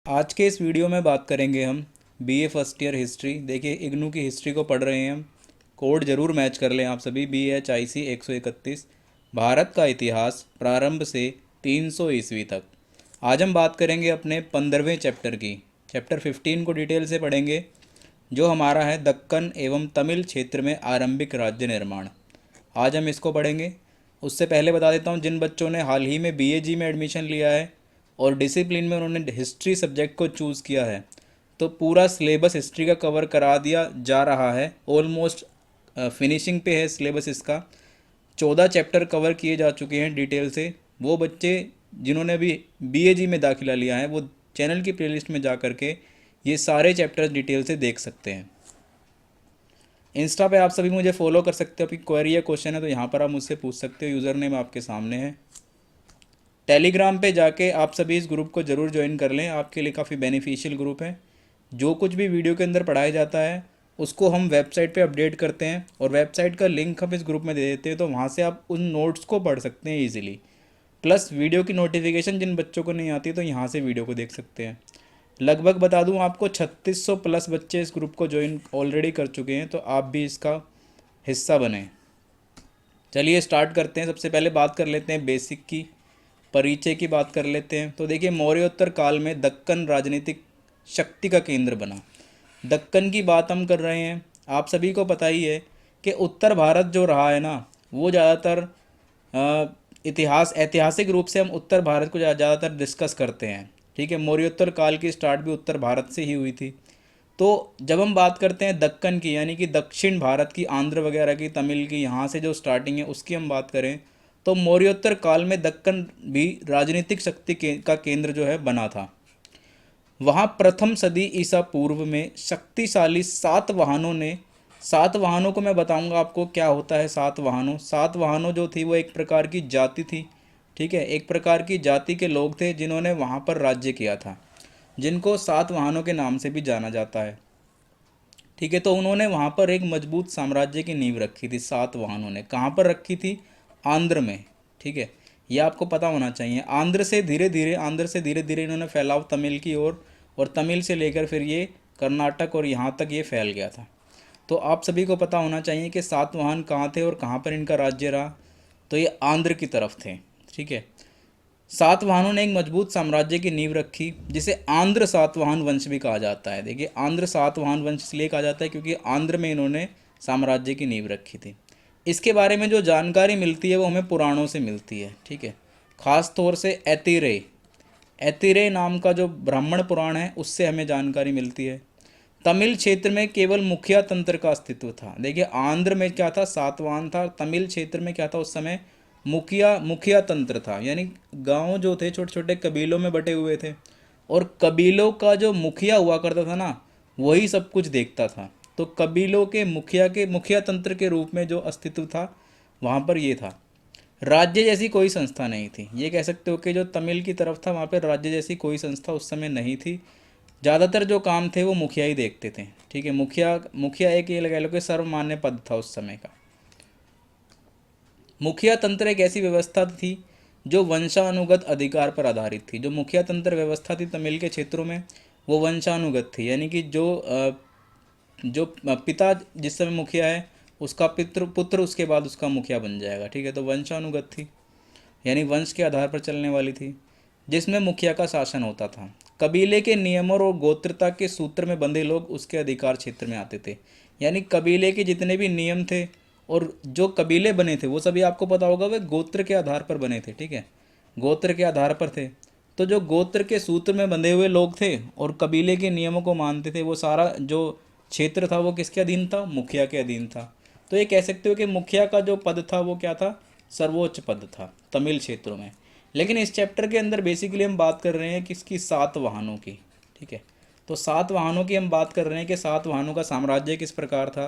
आज के इस वीडियो में बात करेंगे हम बीए फर्स्ट ईयर हिस्ट्री। देखिए इग्नू की हिस्ट्री को पढ़ रहे हैं हम। कोड ज़रूर मैच कर लें आप सभी। BHIC 131 भारत का इतिहास प्रारंभ से 300 ईस्वी तक। आज हम बात करेंगे अपने 15वें चैप्टर की। चैप्टर 15 को डिटेल से पढ़ेंगे, जो हमारा है दक्कन एवं तमिल क्षेत्र में आरंभिक राज्य निर्माण। आज हम इसको पढ़ेंगे। उससे पहले बता देता हूँ, जिन बच्चों ने हाल ही में BAG में एडमिशन लिया है और डिसिप्लिन में उन्होंने हिस्ट्री सब्जेक्ट को चूज़ किया है, तो पूरा सिलेबस हिस्ट्री का कवर करा दिया जा रहा है। ऑलमोस्ट फिनिशिंग पे है सिलेबस इसका। 14 चैप्टर कवर किए जा चुके हैं डिटेल से। वो बच्चे जिन्होंने अभी BAG में दाखिला लिया है, वो चैनल की प्लेलिस्ट में जा कर के ये सारे चैप्टर डिटेल से देख सकते हैं। इंस्टा पे आप सभी मुझे फॉलो कर सकते हो। आपकी क्वेरी या क्वेश्चन है तो यहाँ पर आप मुझसे पूछ सकते हो। यूज़र नेम आपके सामने है। टेलीग्राम पे जाके आप सभी इस ग्रुप को ज़रूर ज्वाइन कर लें। आपके लिए काफ़ी बेनिफिशियल ग्रुप है। जो कुछ भी वीडियो के अंदर पढ़ाया जाता है उसको हम वेबसाइट पे अपडेट करते हैं और वेबसाइट का लिंक हम इस ग्रुप में दे देते हैं, तो वहाँ से आप उन नोट्स को पढ़ सकते हैं ईजिली। प्लस वीडियो की नोटिफिकेशन जिन बच्चों को नहीं आती तो यहाँ से वीडियो को देख सकते हैं। लगभग बता दूँ आपको 3600 प्लस बच्चे इस ग्रुप को ज्वाइन ऑलरेडी कर चुके हैं, तो आप भी इसका हिस्सा बने। चलिए स्टार्ट करते हैं। सबसे पहले बात कर लेते हैं बेसिक की, परिचय की बात कर लेते हैं। तो देखिए, मौर्योत्तर काल में दक्कन राजनीतिक शक्ति का केंद्र बना। दक्कन की बात हम कर रहे हैं। आप सभी को पता ही है कि उत्तर भारत जो रहा है ना, वो ज़्यादातर ऐतिहासिक रूप से हम उत्तर भारत को ज़्यादातर डिस्कस करते हैं। ठीक है, मौर्योत्तर काल की स्टार्ट भी उत्तर भारत से ही हुई थी। तो जब हम बात करते हैं दक्कन की, यानी कि दक्षिण भारत की, आंध्र वगैरह की, तमिल की, यहाँ से जो स्टार्टिंग है उसकी हम बात करें, तो मौर्योत्तर काल में दक्कन भी राजनीतिक शक्ति का केंद्र जो है बना था। वहाँ प्रथम सदी ईसा पूर्व में शक्तिशाली सात वाहनों को मैं बताऊंगा आपको क्या होता है। सात वाहनों जो थी वो एक प्रकार की जाति थी। ठीक है, एक प्रकार की जाति के लोग थे जिन्होंने वहाँ पर राज्य किया था, जिनको सात वाहनों के नाम से भी जाना जाता है। ठीक है, तो उन्होंने वहाँ पर एक मजबूत साम्राज्य की नींव रखी थी। सात वाहनों ने कहाँ पर रखी थी? आंध्र में। ठीक है, ये आपको पता होना चाहिए। आंध्र से धीरे धीरे इन्होंने फैलाव तमिल की ओर, और तमिल से लेकर फिर ये कर्नाटक और यहाँ तक ये फैल गया था। तो आप सभी को पता होना चाहिए कि सातवाहन कहाँ थे और कहाँ पर इनका राज्य रहा। तो ये आंध्र की तरफ थे। ठीक है, सातवाहनों ने एक मजबूत साम्राज्य की नींव रखी, जिसे आंध्र सातवाहन वंश भी कहा जाता है। देखिए, आंध्र सातवाहन वंश इसलिए कहा जाता है क्योंकि आंध्र में इन्होंने साम्राज्य की नींव रखी थी। इसके बारे में जो जानकारी मिलती है वो हमें पुराणों से मिलती है। ठीक है, खास तौर से ऐतिरेय नाम का जो ब्राह्मण पुराण है उससे हमें जानकारी मिलती है। तमिल क्षेत्र में केवल मुखिया तंत्र का अस्तित्व था। देखिए, आंध्र में क्या था? सातवाहन था। तमिल क्षेत्र में क्या था उस समय? मुखिया तंत्र था, यानी गांव जो थे छोटे छोटे कबीलों में बटे हुए थे, और कबीलों का जो मुखिया हुआ करता था ना, वही सब कुछ देखता था। तो कबीलों के मुखिया तंत्र के रूप में जो अस्तित्व था वहाँ पर ये था। राज्य जैसी कोई संस्था नहीं थी। ये कह सकते हो कि जो तमिल की तरफ था वहाँ पर राज्य जैसी कोई संस्था उस समय नहीं थी। ज़्यादातर जो काम थे वो मुखिया ही देखते थे। ठीक है, मुखिया एक ये लगा लो कि सर्वमान्य पद था उस समय का। मुखिया तंत्र एक ऐसी व्यवस्था थी जो वंशानुगत अधिकार पर आधारित थी। जो मुखिया तंत्र व्यवस्था थी तमिल के क्षेत्रों में, वो वंशानुगत थी, यानी कि जो पिता जिस समय मुखिया है उसका पुत्र उसके बाद उसका मुखिया बन जाएगा। ठीक है, तो वंशानुगत थी, यानी वंश के आधार पर चलने वाली थी, जिसमें मुखिया का शासन होता था। कबीले के नियमों और गोत्रता के सूत्र में बंधे लोग उसके अधिकार क्षेत्र में आते थे। यानी कबीले के जितने भी नियम थे और जो कबीले बने थे वो सभी आपको पता होगा वे गोत्र के आधार पर बने थे। ठीक है, गोत्र के आधार पर थे। तो जो गोत्र के सूत्र में बंधे हुए लोग थे और कबीले के नियमों को मानते थे, वो सारा जो क्षेत्र था वो किसके अधीन था? मुखिया के अधीन था। तो ये कह सकते हो कि मुखिया का जो पद था वो क्या था? सर्वोच्च पद था तमिल क्षेत्रों में। लेकिन इस चैप्टर के अंदर बेसिकली हम बात कर रहे हैं किसकी? सात वाहनों की। ठीक है, तो सात वाहनों की हम बात कर रहे हैं कि सात वाहनों का साम्राज्य किस प्रकार था,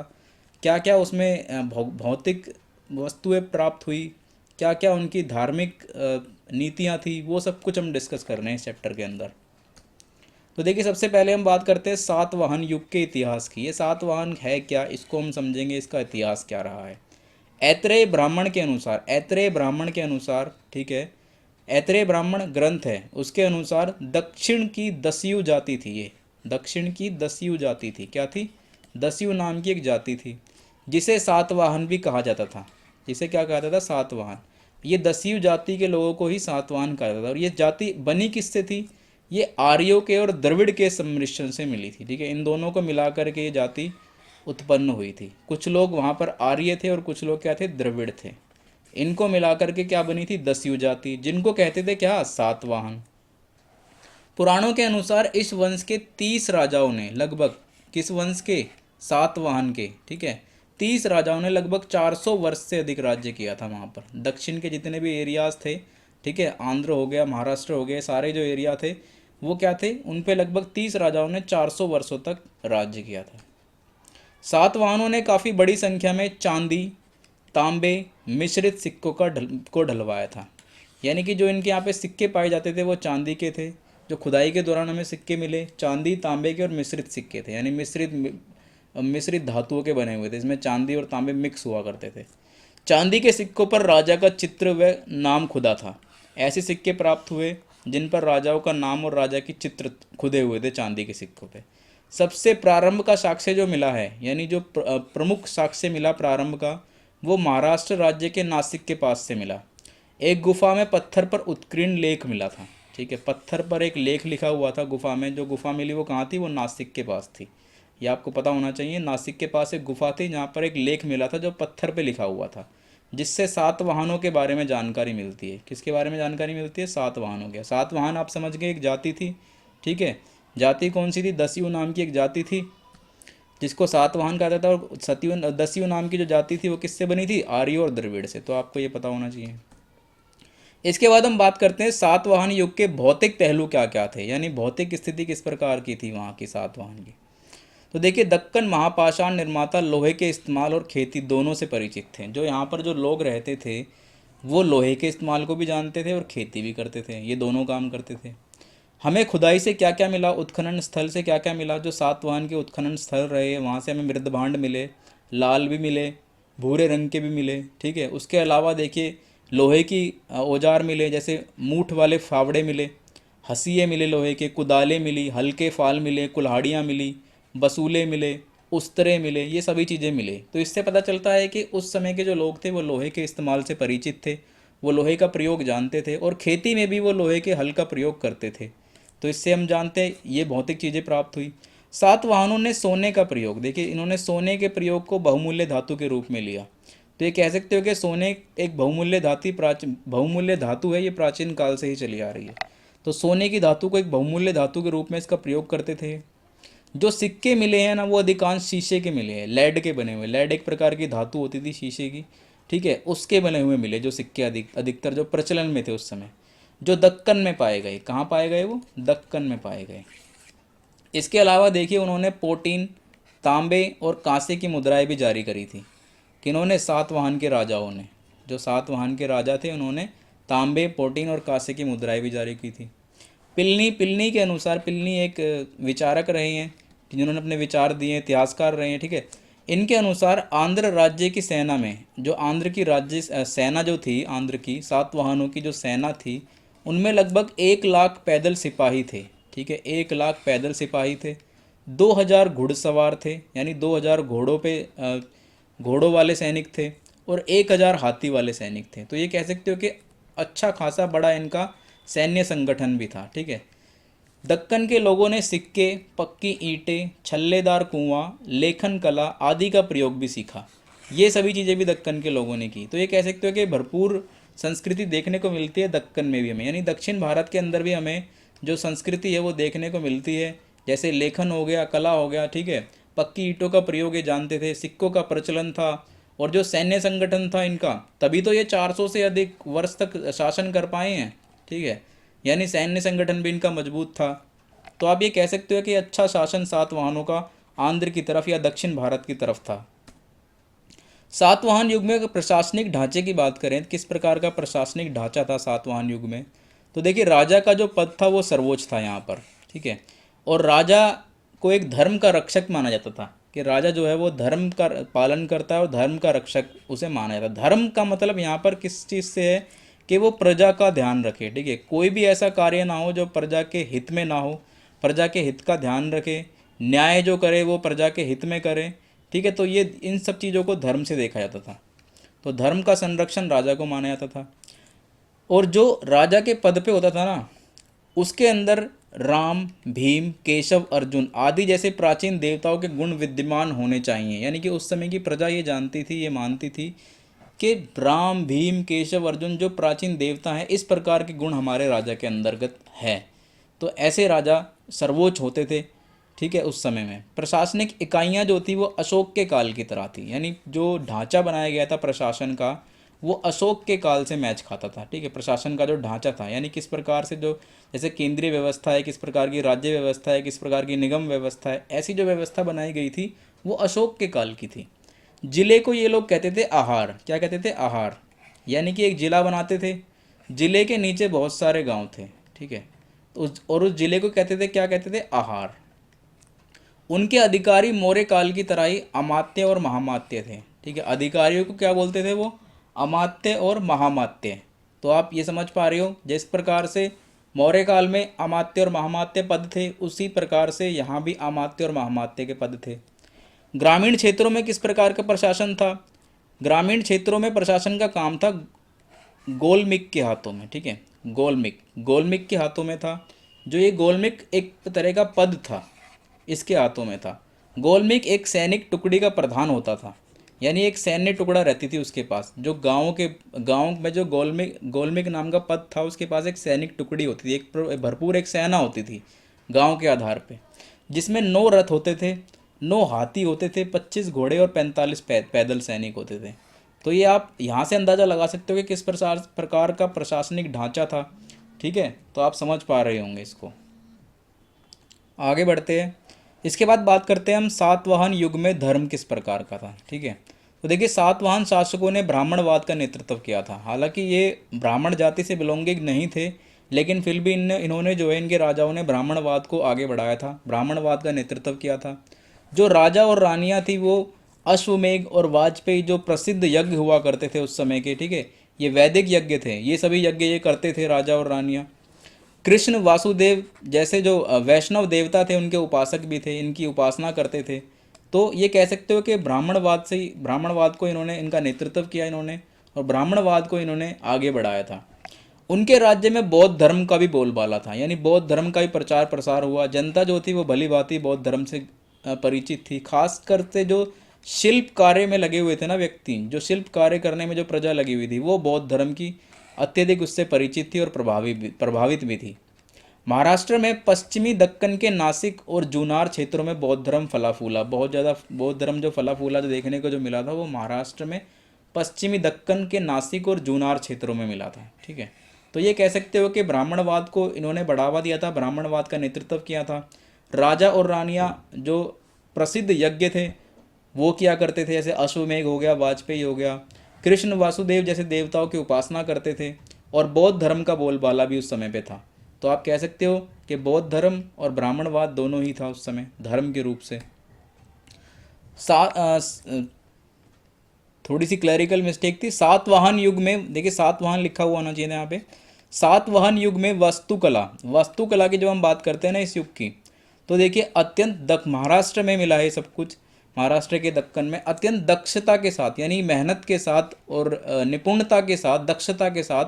क्या क्या उसमें भौतिक वस्तुएं प्राप्त हुई, क्या क्या उनकी धार्मिक नीतियाँ थी, वो सब कुछ हम डिस्कस कर रहे हैं इस चैप्टर के अंदर। तो देखिए, सबसे पहले हम बात करते हैं सातवाहन युग के इतिहास की। ये सातवाहन है क्या, इसको हम समझेंगे, इसका इतिहास क्या रहा है। ऐत्रेय ब्राह्मण के अनुसार, ठीक है, ऐतरेय ब्राह्मण ग्रंथ है, उसके अनुसार दक्षिण की दस्यु जाति थी ये, दक्षिण की दस्यु जाति थी, क्या थी, दस्यु नाम की एक जाति थी, जिसे सातवाहन भी कहा जाता था। जिसे क्या कहा जाता था, सातवाहन। ये दस्यु जाति के लोगों को ही सातवाहन कहा जाता था। और ये जाति बनी किससे थी, ये आर्यों के और द्रविड़ के सम्मिश्रण से मिली थी, ठीक है। इन दोनों को मिलाकर के ये जाति उत्पन्न हुई थी। कुछ लोग वहाँ पर आर्य थे और कुछ लोग क्या थे, द्रविड़ थे। इनको मिलाकर के क्या बनी थी, दस्यु जाति, जिनको कहते थे क्या, सातवाहन। पुराणों के अनुसार इस वंश के 30 राजाओं ने लगभग, किस वंश के, सातवाहन के, ठीक है, 30 राजाओं ने लगभग 400 वर्ष से अधिक राज्य किया था वहाँ पर। दक्षिण के जितने भी एरियाज थे, ठीक है, आंध्र हो गया, महाराष्ट्र हो गए, सारे जो एरिया थे वो क्या थे, उन पे लगभग 30 राजाओं ने 400 वर्षों तक राज्य किया था। सातवाहनों ने काफ़ी बड़ी संख्या में चांदी, तांबे, मिश्रित सिक्कों को ढलवाया था। यानी कि जो इनके यहाँ पे सिक्के पाए जाते थे वो चांदी के थे। जो खुदाई के दौरान हमें सिक्के मिले, चांदी, तांबे के और मिश्रित सिक्के थे, यानी मिश्रित धातुओं के बने हुए थे, इसमें चांदी और तांबे मिक्स हुआ करते थे। चांदी के सिक्कों पर राजा का चित्र व नाम खुदा था। ऐसे सिक्के प्राप्त हुए जिन पर राजाओं का नाम और राजा की चित्र खुदे हुए थे चांदी के सिक्कों पे। सबसे प्रारंभ का साक्ष्य जो मिला है, यानी जो प्रमुख साक्ष्य मिला प्रारंभ का, वो महाराष्ट्र राज्य के नासिक के पास से मिला। एक गुफा में पत्थर पर उत्कीर्ण लेख मिला था, ठीक है, पत्थर पर एक लेख लिखा हुआ था गुफा में। जो गुफा मिली वो कहाँ थी, वो नासिक के पास थी। ये आपको पता होना चाहिए, नासिक के पास एक गुफा थी जहाँ पर एक लेख मिला था जो पत्थर पे लिखा हुआ था, जिससे सातवाहनों के बारे में जानकारी मिलती है। किसके बारे में जानकारी मिलती है, सातवाहनों के। सातवाहन आप समझ गए, एक जाति थी, ठीक है। जाति कौन सी थी, दस्यु नाम की एक जाति थी जिसको सातवाहन कहा जाता था। और दस्यु नाम की जो जाति थी वो किससे बनी थी, आर्य और द्रविड़ से। तो आपको ये पता होना चाहिए। इसके बाद हम बात करते हैं सातवाहन युग के भौतिक पहलू क्या क्या थे, यानी भौतिक स्थिति किस प्रकार की थी वहाँ की सातवाहन की। तो देखिए, दक्कन महापाषाण निर्माता लोहे के इस्तेमाल और खेती दोनों से परिचित थे। जो यहाँ पर जो लोग रहते थे वो लोहे के इस्तेमाल को भी जानते थे और खेती भी करते थे, ये दोनों काम करते थे। हमें खुदाई से क्या क्या मिला, उत्खनन स्थल से क्या क्या मिला, जो सातवाहन के उत्खनन स्थल रहे वहाँ से हमें मृदभांड मिले, लाल भी मिले, भूरे रंग के भी मिले, ठीक है। उसके अलावा देखिए लोहे की औजार मिले, जैसे मूठ वाले फावड़े मिले, हंसिए मिले, लोहे के कुदालें मिली, हल्के फाल मिले, कुल्हाड़ियाँ मिली, बसूले मिले, उस्तरे मिले, ये सभी चीज़ें मिले। तो इससे पता चलता है कि उस समय के जो लोग थे वो लोहे के इस्तेमाल से परिचित थे, वो लोहे का प्रयोग जानते थे और खेती में भी वो लोहे के हल का प्रयोग करते थे। तो इससे हम जानते हैं ये भौतिक चीज़ें प्राप्त हुई। सातवाहनों ने सोने का प्रयोग, देखिए इन्होंने सोने के प्रयोग को बहुमूल्य धातु के रूप में लिया। तो ये कह सकते हो कि सोने एक बहुमूल्य धातु है, ये प्राचीन काल से ही चली आ रही है। तो सोने की धातु को एक बहुमूल्य धातु के रूप में इसका प्रयोग करते थे। जो सिक्के मिले हैं ना वो अधिकांश शीशे के मिले हैं, लेड के बने हुए। लेड एक प्रकार की धातु होती थी शीशे की, ठीक है, उसके बने हुए मिले जो सिक्के अधिकतर जो प्रचलन में थे उस समय, जो दक्कन में पाए गए। कहाँ पाए गए, वो दक्कन में पाए गए। इसके अलावा देखिए उन्होंने पोटीन, तांबे और कांसे की मुद्राएं भी जारी करी थी। किन्होंने, सातवाहन के राजाओं ने। जो सातवाहन के राजा थे उन्होंने तांबे, पोटीन और कांसे की मुद्राएं भी जारी की थी। पिलनी के अनुसार, पिलनी एक विचारक रहे हैं जिन्होंने अपने विचार दिए, इतिहासकार रहे हैं, ठीक है। इनके अनुसार आंध्र राज्य की सेना में, जो आंध्र की राज्य सेना जो थी, आंध्र की सातवाहनों की जो सेना थी, उनमें लगभग 1 लाख पैदल सिपाही थे, ठीक है, 1 लाख पैदल सिपाही थे। 2000 घुड़सवार थे, यानी 2000 घोड़ों वाले सैनिक थे और 1000 हाथी वाले सैनिक थे। तो ये कह सकते हो कि अच्छा खासा बड़ा इनका सैन्य संगठन भी था, ठीक है। दक्कन के लोगों ने सिक्के, पक्की ईंटें, छल्लेदार कुआं, लेखन कला आदि का प्रयोग भी सीखा। ये सभी चीज़ें भी दक्कन के लोगों ने की। तो ये कह सकते हो कि भरपूर संस्कृति देखने को मिलती है दक्कन में भी हमें, यानी दक्षिण भारत के अंदर भी हमें जो संस्कृति है वो देखने को मिलती है। जैसे लेखन हो गया, कला हो गया, ठीक है, पक्की ईंटों का प्रयोग ये जानते थे, सिक्कों का प्रचलन था, और जो सैन्य संगठन था इनका, तभी तो ये 400 से अधिक वर्ष तक शासन कर पाए हैं, ठीक है, यानी सैन्य संगठन भी इनका मजबूत था। तो आप ये कह सकते हो कि अच्छा शासन सातवाहनों का आंध्र की तरफ या दक्षिण भारत की तरफ था। सातवाहन युग में अगर प्रशासनिक ढांचे की बात करें, किस प्रकार का प्रशासनिक ढांचा था सातवाहन युग में, तो देखिए राजा का जो पद था वो सर्वोच्च था यहाँ पर, ठीक है। और राजा को एक धर्म का रक्षक माना जाता था, कि राजा जो है वो धर्म का पालन करता है और धर्म का रक्षक उसे माना जाता है। धर्म का मतलब यहाँ पर किस चीज़ से है, कि वो प्रजा का ध्यान रखे, ठीक है, कोई भी ऐसा कार्य ना हो जो प्रजा के हित में ना हो, प्रजा के हित का ध्यान रखे, न्याय जो करे वो प्रजा के हित में करे, ठीक है। तो ये इन सब चीज़ों को धर्म से देखा जाता था। तो धर्म का संरक्षण राजा को माना जाता था। और जो राजा के पद पे होता था ना, उसके अंदर राम, भीम, केशव, अर्जुन आदि जैसे प्राचीन देवताओं के गुण विद्यमान होने चाहिए। यानी कि उस समय की प्रजा ये जानती थी, ये मानती थी कि राम, भीम, केशव, अर्जुन जो प्राचीन देवता हैं, इस प्रकार के गुण हमारे राजा के अंतर्गत है। तो ऐसे राजा सर्वोच्च होते थे, ठीक है। उस समय में प्रशासनिक इकाइयाँ जो थी वो अशोक के काल की तरह थी। यानी जो ढांचा बनाया गया था प्रशासन का, वो अशोक के काल से मैच खाता था, ठीक है। प्रशासन का जो ढांचा था, यानी किस प्रकार से जो जैसे केंद्रीय व्यवस्था है, किस प्रकार की राज्य व्यवस्था है, किस प्रकार की निगम व्यवस्था है, ऐसी जो व्यवस्था बनाई गई थी वो अशोक के काल की थी। जिले को ये लोग कहते थे आहार। क्या कहते थे? आहार। यानी कि एक जिला बनाते थे, जिले के नीचे बहुत सारे गांव थे, ठीक है। तो उस जिले को कहते थे, क्या कहते थे? आहार। उनके अधिकारी मौर्य काल की तरह ही अमात्य और महामात्य थे, ठीक है। अधिकारियों को क्या बोलते थे? वो अमात्य और महामात्य। तो आप ये समझ पा रहे हो, जिस प्रकार से मौर्य काल में अमात्य और महामात्य पद थे, उसी प्रकार से यहाँ भी अमात्य और महामात्य के पद थे। ग्रामीण क्षेत्रों में किस प्रकार का प्रशासन था? ग्रामीण क्षेत्रों में प्रशासन का काम था गोलमिक के हाथों में, ठीक है। गोलमिक के हाथों में था। जो ये गोलमिक एक तरह का पद था, इसके हाथों में था। गोलमिक एक सैनिक टुकड़ी का प्रधान होता था। यानी एक सैन्य टुकड़ा रहती थी उसके पास। जो गांव में जो गोलमिक नाम का पद था, उसके पास एक सैनिक टुकड़ी होती थी, एक भरपूर एक सेना होती थी गांव के आधार पे, जिसमें 9 रथ होते थे, 9 हाथी होते थे, 25 घोड़े और 45 पैदल सैनिक होते थे। तो ये आप यहाँ से अंदाज़ा लगा सकते हो कि किस प्रकार का प्रशासनिक ढांचा था, ठीक है। तो आप समझ पा रहे होंगे इसको। आगे बढ़ते हैं। इसके बाद बात करते हैं हम सातवाहन युग में धर्म किस प्रकार का था, ठीक है। तो देखिए, सातवाहन शासकों ने ब्राह्मणवाद का नेतृत्व किया था। हालांकि ये ब्राह्मण जाति से बिलोंगिंग नहीं थे, लेकिन फिर भी इन्होंने जो है, इनके राजाओं ने ब्राह्मणवाद को आगे बढ़ाया था, ब्राह्मणवाद का नेतृत्व किया था। जो राजा और रानियाँ थी वो अश्वमेघ और वाजपेयी जो प्रसिद्ध यज्ञ हुआ करते थे उस समय के, ठीक है, ये वैदिक यज्ञ थे। ये सभी यज्ञ ये करते थे राजा और रानियाँ। कृष्ण, वासुदेव जैसे जो वैष्णव देवता थे, उनके उपासक भी थे, इनकी उपासना करते थे। तो ये कह सकते हो कि ब्राह्मणवाद को इन्होंने, इनका नेतृत्व किया इन्होंने, और ब्राह्मणवाद को इन्होंने आगे बढ़ाया था। उनके राज्य में बौद्ध धर्म का भी बोलबाला था। यानी बौद्ध धर्म का भी प्रचार प्रसार हुआ। जनता जो थी वो भली भांति बौद्ध धर्म से परिचित थी। खासकर से जो शिल्प कार्य में लगे हुए थे ना व्यक्ति, जो शिल्प कार्य करने में जो प्रजा लगी हुई थी, वो बौद्ध धर्म की अत्यधिक उससे परिचित थी और प्रभावित भी थी। महाराष्ट्र में पश्चिमी दक्कन के नासिक और जूनार क्षेत्रों में बौद्ध धर्म फला फूला। बहुत ज़्यादा बौद्ध धर्म जो फला फूला, जो देखने को जो मिला था, वो महाराष्ट्र में पश्चिमी दक्कन के नासिक और जूनार क्षेत्रों में मिला था, ठीक है। तो ये कह सकते हो कि ब्राह्मणवाद को इन्होंने बढ़ावा दिया था, ब्राह्मणवाद का नेतृत्व किया था। राजा और रानियाँ जो प्रसिद्ध यज्ञ थे वो किया करते थे, जैसे अश्वमेघ हो गया, वाजपेयी हो गया, कृष्ण, वासुदेव जैसे देवताओं की उपासना करते थे। और बौद्ध धर्म का बोलबाला भी उस समय पे था। तो आप कह सकते हो कि बौद्ध धर्म और ब्राह्मणवाद दोनों ही था उस समय धर्म के रूप से। थोड़ी सी क्लरिकल मिस्टेक थी। सातवाहन युग में, देखिए सातवाहन लिखा हुआ होना चाहिए यहाँ पे। सातवाहन युग में वास्तुकला की जब हम बात करते हैं ना इस युग की, तो देखिए अत्यंत महाराष्ट्र में मिला है सब कुछ। महाराष्ट्र के दक्कन में अत्यंत दक्षता के साथ, यानी मेहनत के साथ और निपुणता के साथ, दक्षता के साथ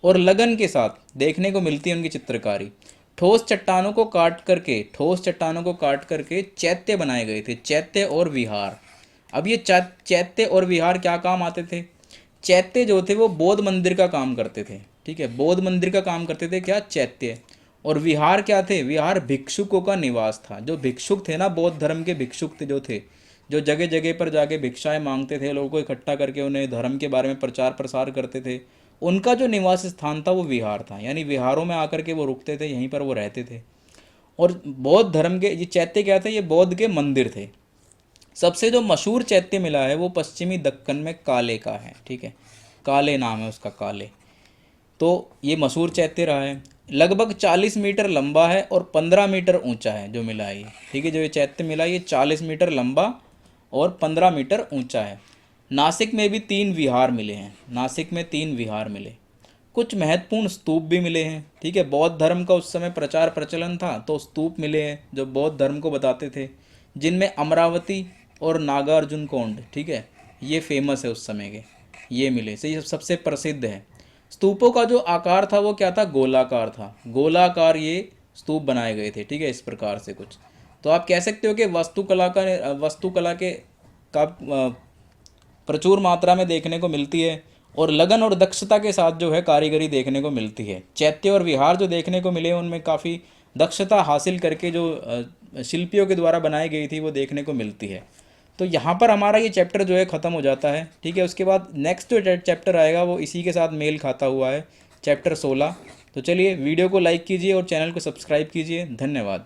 और लगन के साथ देखने को मिलती है उनकी चित्रकारी। ठोस चट्टानों को काट करके चैत्य बनाए गए थे, चैत्य और विहार। अब ये चैत्य और विहार क्या काम आते थे? चैत्य जो थे वो बौद्ध मंदिर का काम करते थे, ठीक है, बौद्ध मंदिर का काम करते थे क्या? चैत्य। और विहार क्या थे? विहार भिक्षुकों का निवास था। जो भिक्षुक थे ना, बौद्ध धर्म के भिक्षुक थे, जो थे, जो जगह जगह पर जाके भिक्षाएं मांगते थे, लोगों को इकट्ठा करके उन्हें धर्म के बारे में प्रचार प्रसार करते थे, उनका जो निवास स्थान था वो विहार था। यानी विहारों में आकर के वो रुकते थे, यहीं पर वो रहते थे। और बौद्ध धर्म के ये चैत्य क्या थे? ये बौद्ध के मंदिर थे। सबसे जो मशहूर चैत्य मिला है वो पश्चिमी दक्कन में काले का है, ठीक है, काले नाम है उसका, काले। तो ये मशहूर चैत्य रहा है। लगभग 40 मीटर लंबा है और 15 मीटर ऊंचा है जो मिला है ये, ठीक है। जो ये चैत्य मिला ये 40 मीटर लंबा और 15 मीटर ऊंचा है। नासिक में भी 3 विहार मिले हैं, नासिक में 3 विहार मिले। कुछ महत्वपूर्ण स्तूप भी मिले हैं, ठीक है। बौद्ध धर्म का उस समय प्रचार प्रचलन था, तो स्तूप मिले हैं जो बौद्ध धर्म को बताते थे, जिनमें अमरावती और नागार्जुन कोंड, ठीक है, ये फेमस है उस समय के, ये मिले से, ये सबसे प्रसिद्ध है। स्तूपों का जो आकार था वो क्या था, गोलाकार था, गोलाकार ये स्तूप बनाए गए थे, ठीक है, इस प्रकार से कुछ। तो आप कह सकते हो कि वास्तुकला के का प्रचुर मात्रा में देखने को मिलती है, और लगन और दक्षता के साथ जो है कारीगरी देखने को मिलती है। चैत्य और विहार जो देखने को मिले उनमें काफ़ी दक्षता हासिल करके जो शिल्पियों के द्वारा बनाई गई थी वो देखने को मिलती है। तो यहाँ पर हमारा ये चैप्टर जो है ख़त्म हो जाता है, ठीक है। उसके बाद नेक्स्ट जो चैप्टर आएगा वो इसी के साथ मेल खाता हुआ है, चैप्टर 16। तो चलिए वीडियो को लाइक कीजिए और चैनल को सब्सक्राइब कीजिए। धन्यवाद।